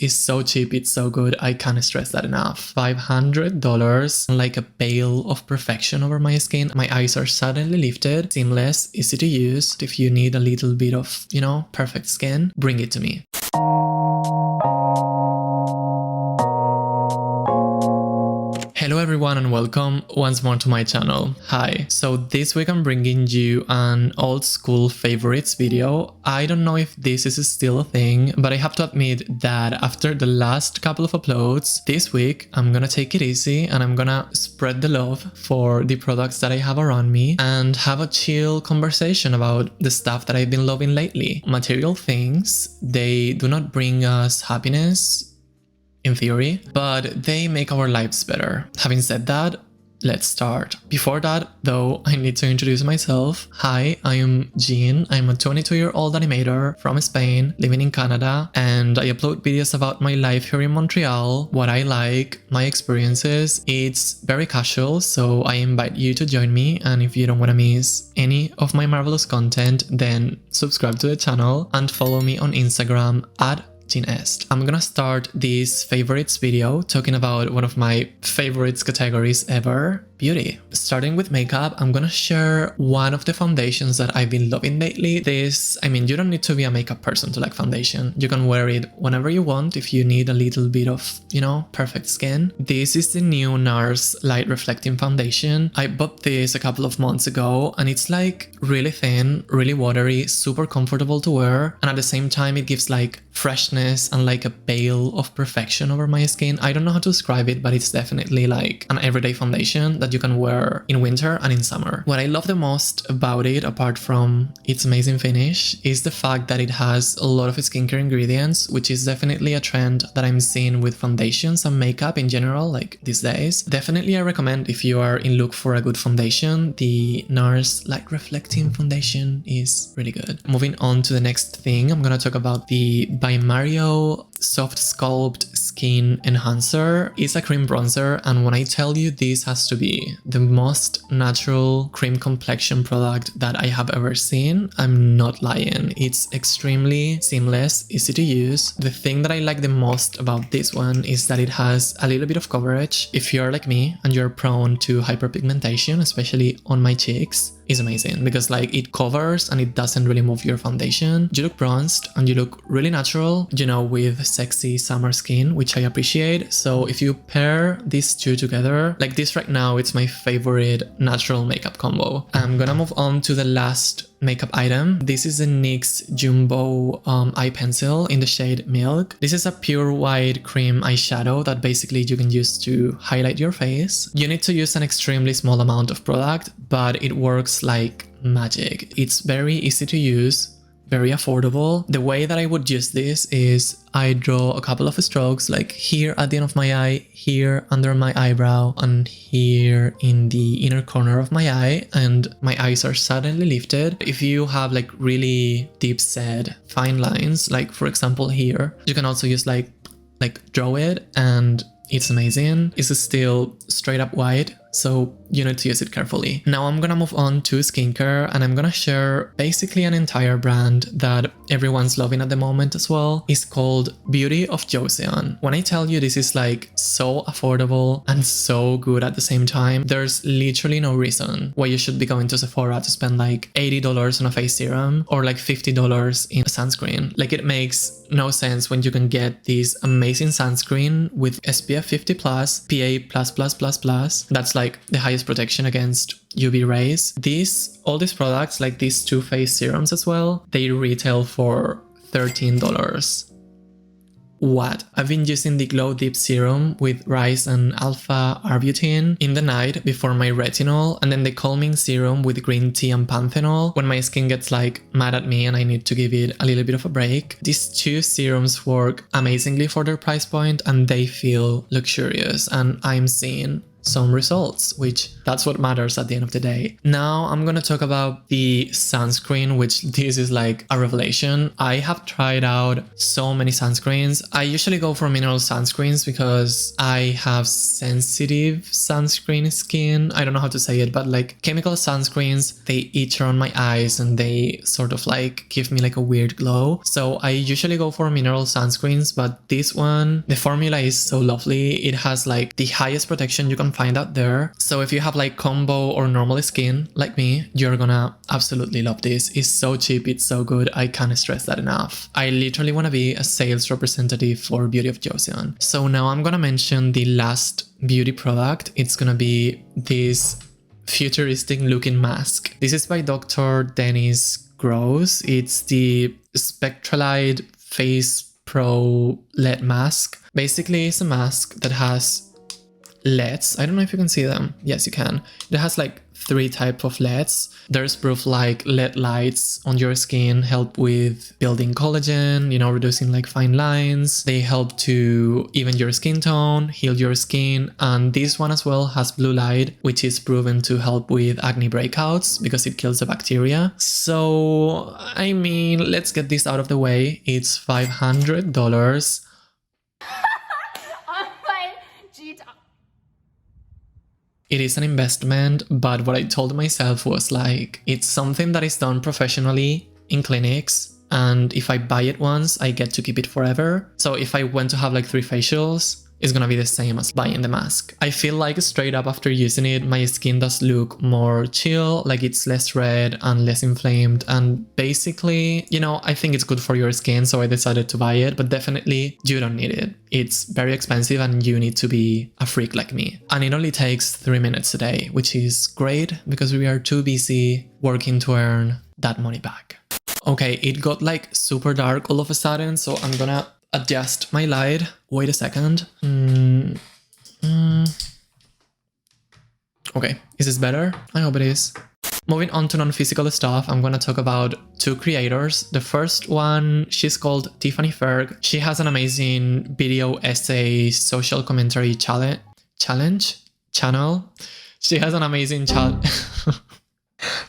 is so cheap, it's so good. I can't stress that enough. $500, like a veil of perfection over my skin. My eyes are suddenly lifted, seamless, easy to use. If you need a little bit of, perfect skin, bring it to me. Hello everyone and welcome once more to my channel. Hi, so this week I'm bringing you an old school favorites video. I don't know if this is still a thing, but I have to admit that after the last couple of uploads, this week I'm gonna take it easy and I'm gonna spread the love for the products that I have around me and have a chill conversation about the stuff that I've been loving lately. Material things, they do not bring us happiness, in theory, but they make our lives better. Having said that, let's start. Before that, though, I need to introduce myself. Hi, I am Jean. I'm a 22-year-old animator from Spain, living in Canada, and I upload videos about my life here in Montreal, what I like, my experiences. It's very casual, so I invite you to join me, and if you don't want to miss any of my marvelous content, then subscribe to the channel and follow me on Instagram at I'm gonna start this favorites video talking about one of my favorites categories ever, beauty. Starting with makeup, I'm gonna share one of the foundations that I've been loving lately. You don't need to be a makeup person to like foundation. You can wear it whenever you want if you need a little bit of, perfect skin. This is the new NARS Light Reflecting Foundation. I bought this a couple of months ago and it's like really thin, really watery, super comfortable to wear, and at the same time it gives like freshness and like a veil of perfection over my skin. I don't know how to describe it, but it's definitely like an everyday foundation that you can wear in winter and in summer. What I love the most about it, apart from its amazing finish, is the fact that it has a lot of skincare ingredients, which is definitely a trend that I'm seeing with foundations and makeup in general, like these days. Definitely I recommend, if you are in look for a good foundation, the NARS Light Reflecting Foundation is really good. Moving on to the next thing, I'm gonna talk about the by Mario Soft Sculpt Skin Enhancer. It's a cream bronzer, and when I tell you this has to be the most natural cream complexion product that I have ever seen, I'm not lying. It's extremely seamless, easy to use. The thing that I like the most about this one is that it has a little bit of coverage. If you're like me and you're prone to hyperpigmentation, especially on my cheeks, is amazing because like it covers and it doesn't really move your foundation. You look bronzed and you look really natural, with sexy summer skin, which I appreciate. So if you pair these two together, like this right now, it's my favorite natural makeup combo. I'm gonna move on to the last makeup item. This is the NYX Jumbo eye pencil in the shade Milk. This is a pure white cream eyeshadow that basically you can use to highlight your face. You need to use an extremely small amount of product, but it works like magic. It's very easy to use, very affordable. The way that I would use this is I draw a couple of strokes, like here at the end of my eye, here under my eyebrow, and here in the inner corner of my eye, and my eyes are suddenly lifted. If you have like really deep set fine lines, like for example here, you can also use like draw it, and it's amazing. It's still straight up white, so you need to use it carefully. Now I'm gonna move on to skincare, and I'm gonna share basically an entire brand that everyone's loving at the moment as well. It's called Beauty of Joseon. When I tell you this is like so affordable and so good at the same time, there's literally no reason why you should be going to Sephora to spend like $80 on a face serum or like $50 in sunscreen. Like it makes no sense when you can get this amazing sunscreen with SPF 50+, PA++++. That's like the highest protection against UV rays. All these products, like these two face serums as well, they retail for $13. What? I've been using the Glow Deep Serum with rice and alpha arbutin in the night before my retinol, and then the calming serum with green tea and panthenol when my skin gets like mad at me and I need to give it a little bit of a break. These two serums work amazingly for their price point and they feel luxurious, and I'm seeing some results, which that's what matters at the end of the day. Now I'm gonna talk about the sunscreen, which this is like a revelation. I have tried out so many sunscreens. I usually go for mineral sunscreens because I have sensitive sunscreen skin. I don't know how to say it, but like chemical sunscreens, they itch around my eyes and they sort of like give me like a weird glow. So I usually go for mineral sunscreens, but this one, the formula is so lovely. It has like the highest protection you can find out there. So if you have like combo or normal skin like me, you're gonna absolutely love this. It's so cheap, it's so good. I can't stress that enough. I literally want to be a sales representative for Beauty of Joseon. So now I'm gonna mention the last beauty product. It's gonna be this futuristic looking mask. This is by Dr. Dennis Gross. It's the Spectralite Face Pro LED mask. Basically, it's a mask that has LEDs. I don't know if you can see them. Yes, you can. It has like 3 types of LEDs. There's proof like LED lights on your skin help with building collagen, you know, reducing like fine lines. They help to even your skin tone, heal your skin. And this one as well has blue light, which is proven to help with acne breakouts because it kills the bacteria. So, I mean, let's get this out of the way. It's $500. It is an investment, but what I told myself was like, it's something that is done professionally in clinics, and if I buy it once, I get to keep it forever. So if I went to have like 3 facials, it's gonna be the same as buying the mask. I feel like straight up after using it, my skin does look more chill, like it's less red and less inflamed, and basically, you know, I think it's good for your skin, so I decided to buy it, but definitely you don't need it. It's very expensive and you need to be a freak like me. And it only takes 3 minutes a day, which is great because we are too busy working to earn that money back. Okay, it got like super dark all of a sudden, so I'm gonna adjust my light. Wait a second. Okay, is this better? I hope it is. Moving on to non-physical stuff, I'm gonna talk about 2 creators. The first one, she's called Tiffany Ferg. She has an amazing video essay social commentary channel. She has an amazing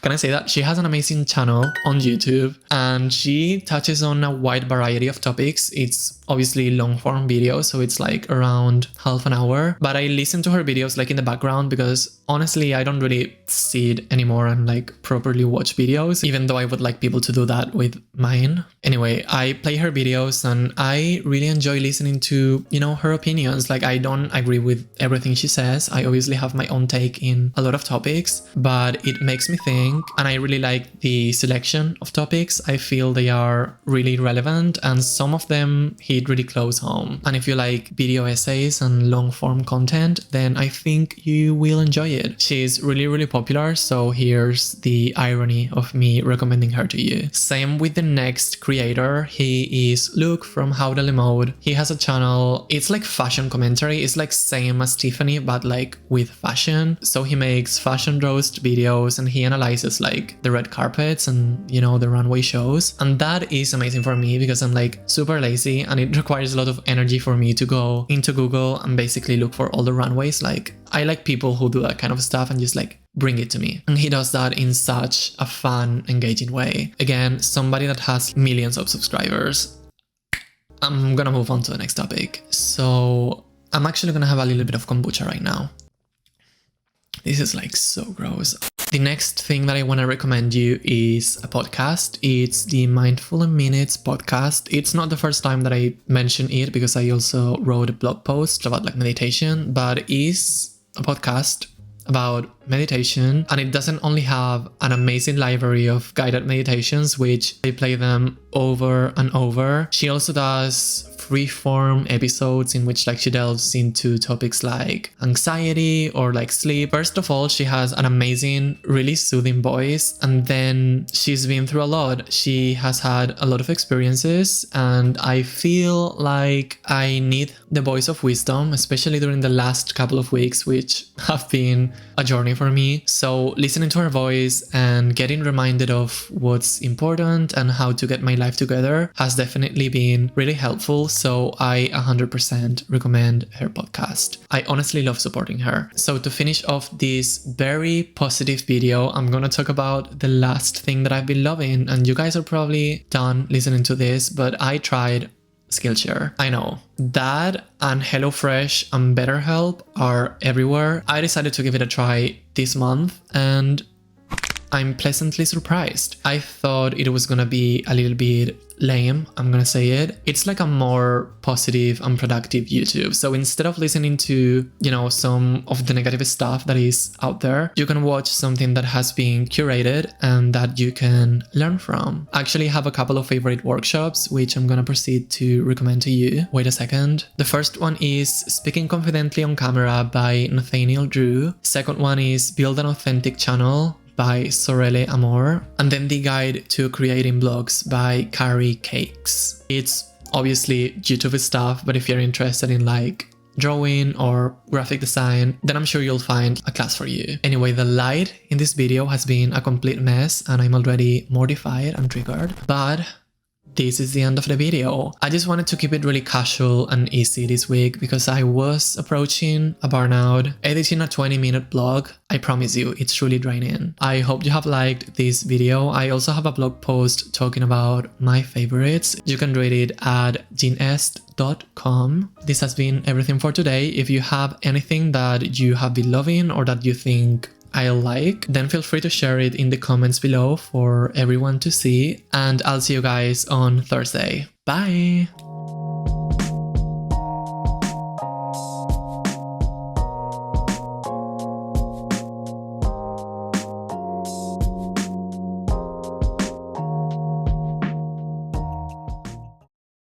Can I say that? She has an amazing channel on YouTube and she touches on a wide variety of topics. It's obviously long form video, so it's like around half an hour. But I listen to her videos like in the background because honestly, I don't really see it anymore and like properly watch videos, even though I would like people to do that with mine. Anyway, I play her videos and I really enjoy listening to, you know, her opinions. Like I don't agree with everything she says. I obviously have my own take in a lot of topics, but it makes me think, and I really like the selection of topics. I feel they are really relevant and some of them hit really close home. And if you like video essays and long form content, then I think you will enjoy it. She's really, really popular, so here's the irony of me recommending her to you. Same with the next creator. He is Luke from Hautelemode. He has a channel, it's like fashion commentary. It's like same as Tiffany, but like with fashion. So he makes fashion roast videos and he analyzes like the red carpets and, you know, the runway shows. And that is amazing for me because I'm like super lazy and it requires a lot of energy for me to go into Google and basically look for all the runways. Like I like people who do that kind of stuff and just like bring it to me. And he does that in such a fun, engaging way. Again, somebody that has millions of subscribers. I'm gonna move on to the next topic. So I'm actually gonna have a little bit of kombucha right now. This is like so gross. The next thing that I want to recommend you is a podcast. It's the Mindful Minutes podcast. It's not the first time that I mention it because I also wrote a blog post about like meditation, but it is a podcast about meditation, and it doesn't only have an amazing library of guided meditations, which I play them over and over. She also does free-form episodes in which like she delves into topics like anxiety or like sleep. First of all, she has an amazing, really soothing voice, and then she's been through a lot. She has had a lot of experiences, and I feel like I need the voice of wisdom, especially during the last couple of weeks, which have been a journey for me. So listening to her voice and getting reminded of what's important and how to get my life together has definitely been really helpful. so I 100% recommend her podcast. I honestly love supporting her. So to finish off this very positive video, I'm gonna talk about the last thing that I've been loving, and you guys are probably done listening to this, but I tried Skillshare. I know, that and HelloFresh and BetterHelp are everywhere. I decided to give it a try this month and I'm pleasantly surprised. I thought it was gonna be a little bit lame, I'm gonna say it. It's like a more positive and productive YouTube. So instead of listening to, some of the negative stuff that is out there, you can watch something that has been curated and that you can learn from. I actually have a couple of favorite workshops, which I'm gonna proceed to recommend to you. Wait a second. The first one is Speaking Confidently on Camera by Nathaniel Drew. Second one is Build an Authentic Channel by Sorelle Amor, and then The Guide to Creating Blogs by Carrie Cakes. It's obviously YouTube stuff, but if you're interested in like drawing or graphic design, then I'm sure you'll find a class for you. Anyway, the light in this video has been a complete mess and I'm already mortified and triggered, but this is the end of the video. I just wanted to keep it really casual and easy this week because I was approaching a burnout. Editing a 20-minute blog, I promise you, it's really draining. I hope you have liked this video. I also have a blog post talking about my favorites. You can read it at jeanest.com. This has been everything for today. If you have anything that you have been loving or that you think I like, then feel free to share it in the comments below for everyone to see, and I'll see you guys on Thursday. Bye!